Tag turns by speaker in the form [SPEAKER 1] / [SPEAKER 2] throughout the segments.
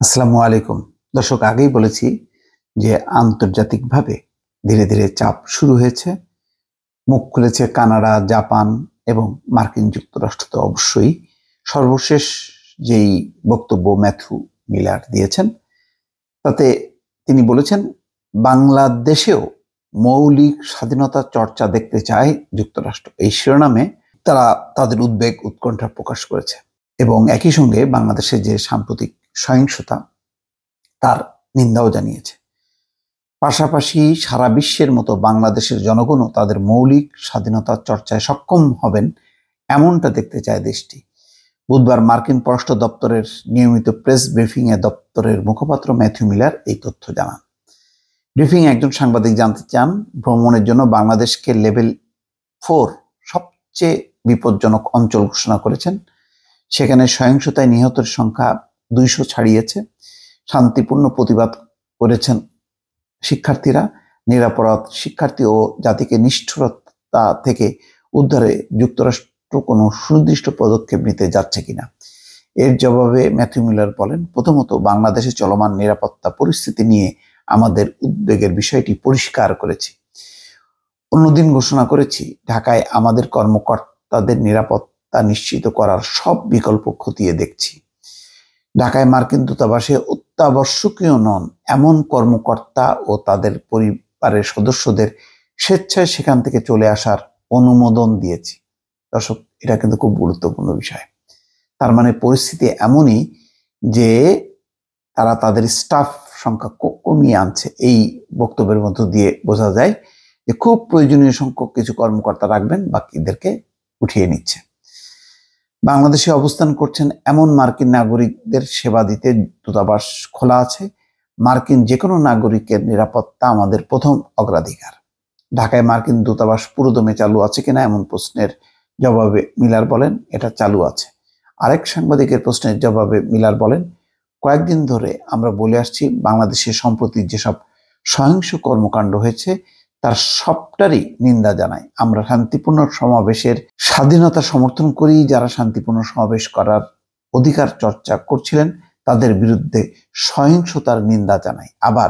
[SPEAKER 1] আসসালামু আলাইকুম। দর্শক, আগেই বলেছি যে আন্তর্জাতিকভাবে ধীরে ধীরে চাপ শুরু হয়েছে। মুখ খুলেছে কানাডা, জাপান এবং মার্কিন যুক্তরাষ্ট্র তো অবশ্যই। সর্বশেষ যেই বক্তব্য ম্যাথু মিলার দিয়েছেন, তাতে তিনি বলেছেন বাংলাদেশেও মৌলিক স্বাধীনতা চর্চা দেখতে চায় যুক্তরাষ্ট্র। এই শিরোনামে তারা তাদের উদ্বেগ উৎকণ্ঠা প্রকাশ করেছে এবং একই সঙ্গে বাংলাদেশে যে সাম্প্রতিক সহিংসতা তার নিন্দাও জানিয়েছে। পাশাপাশি সারা বিশ্বের মতো বাংলাদেশের জনগণও তাদের মৌলিক স্বাধীনতা চর্চায় সক্ষম হবেন এমনটা দেখতে চায় দেশটি। বুধবার মার্কিন পররাষ্ট্র দপ্তরের নিয়মিত প্রেস ব্রিফিংয়ে দপ্তরের মুখপাত্র ম্যাথু মিলার এই তথ্য জানান। ব্রিফিংয়ে একজন সাংবাদিক জানতে চান, ভ্রমণের জন্য বাংলাদেশকে লেভেল 4 সবচেয়ে বিপজ্জনক অঞ্চল ঘোষণা করেছেন। সেখানে সহিংসতায় নিহতের সংখ্যা 200 ছাড়িয়েছে। শান্তিপূর্ণ প্রতিবাদ করেছেন শিক্ষার্থীরা। নিরাপরাধ শিক্ষার্থী ও জাতিকে নিষ্ঠুরতা থেকে উদ্ধারে যুক্তরাষ্ট্র কোনো সুনির্দিষ্ট পদক্ষেপ নিতে যাচ্ছে কিনা। এর জবাবে ম্যাথু মিলার বলেন, প্রথমত বাংলাদেশে চলমান নিরাপত্তা পরিস্থিতি নিয়ে আমাদের উদ্বেগের বিষয়টি পরিষ্কার করেছি। অন্যদিন ঘোষণা করেছি, ঢাকায় আমাদের কর্মকর্তাদের নিরাপত্তা নিশ্চিত করার সব বিকল্প খতিয়ে দেখছি। ঢাকায় মার্কিন দূতাবাসে অত্যাবশ্যকীয় নন এমন কর্মকর্তা ও তাদের পরিবারের সদস্যদের স্বেচ্ছায় সেখান থেকে চলে আসার অনুমোদন দিয়েছি। দর্শক, এটা কিন্তু খুব গুরুত্বপূর্ণ বিষয়। তার মানে পরিস্থিতি এমনই যে তারা তাদের স্টাফ সংখ্যা কমিয়ে আনছে। এই বক্তব্যের মধ্য দিয়ে বোঝা যায় যে খুব প্রয়োজনীয় সংখ্যক কিছু কর্মকর্তা রাখবেন, বাকিদেরকে উঠিয়ে নিচ্ছে। বাংলাদেশে অবস্থান করছেন এমন মার্কিন নাগরিকদের সেবা দিতে দূতাবাস খোলা আছে। মার্কিন যে কোনো নাগরিকের নিরাপত্তা আমাদের প্রথম অগ্রাধিকার। ঢাকায় মার্কিন দূতাবাস পুরোদমে চালু আছে কিনা এমন প্রশ্নের জবাবে মিলার বলেন, এটা চালু আছে। আরেক সাংবাদিকের প্রশ্নের জবাবে মিলার বলেন, কয়েকদিন ধরে আমরা বলে আসছি বাংলাদেশে সম্প্রতি যেসব সহিংস কর্মকাণ্ড হয়েছে তার সবটারই নিন্দা জানাই। আমরা শান্তিপূর্ণ সমাবেশের স্বাধীনতা সমর্থন করি। যারা শান্তিপূর্ণ সমাবেশ করার অধিকার চর্চা করছিলেন তাদের বিরুদ্ধে সহিংসতার নিন্দা জানাই। আবার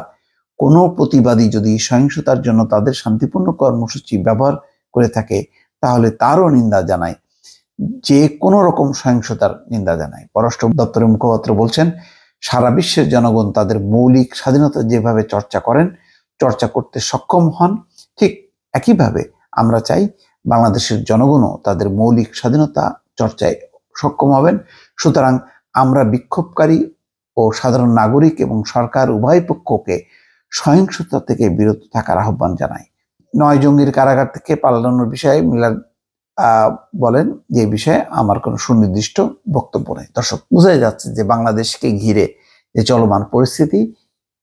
[SPEAKER 1] কোনো প্রতিবাদী যদি সহিংসতার জন্য তাদের শান্তিপূর্ণ কর্মসূচি ব্যবহার করে থাকে তাহলে তারও নিন্দা জানাই। যে কোনো রকম সহিংসতার নিন্দা জানাই। পররাষ্ট্র দপ্তরের মুখপাত্র বলছেন, সারা বিশ্বের জনগণ তাদের মৌলিক স্বাধীনতা যেভাবে চর্চা করতে সক্ষম হন, ঠিক একইভাবে আমরা চাই বাংলাদেশের জনগণও তাদের মৌলিক স্বাধীনতা চর্চায় সক্ষম হবেন। সুতরাং আমরা বিক্ষোভকারী ও সাধারণ নাগরিক এবং সরকার উভয় পক্ষকে সহিংসতা থেকে বিরত থাকার আহ্বান জানাই। 9 জঙ্গির কারাগার থেকে পালানোর বিষয়ে মিলার বলেন যে বিষয়ে আমার কোনো সুনির্দিষ্ট বক্তব্য নেই। দর্শক, বোঝাই যাচ্ছে যে বাংলাদেশকে ঘিরে যে চলমান পরিস্থিতি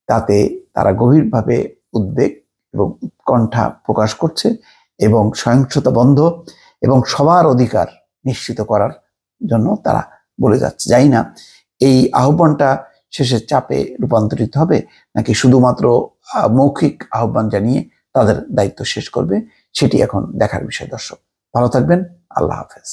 [SPEAKER 1] তাতে তারা গভীরভাবে উদ্বেগ এবং উৎকণ্ঠা প্রকাশ করছে এবং সহিংসতা বন্ধ এবং সবার অধিকার নিশ্চিত করার জন্য তারা বলে যাচ্ছে। জানি না এই আহ্বানটা শেষের চাপে রূপান্তরিত হবে নাকি শুধুমাত্র মৌখিক আহ্বান জানিয়ে তাদের দায়িত্ব শেষ করবে, সেটি এখন দেখার বিষয়। দর্শক, ভালো থাকবেন। আল্লাহ হাফেজ।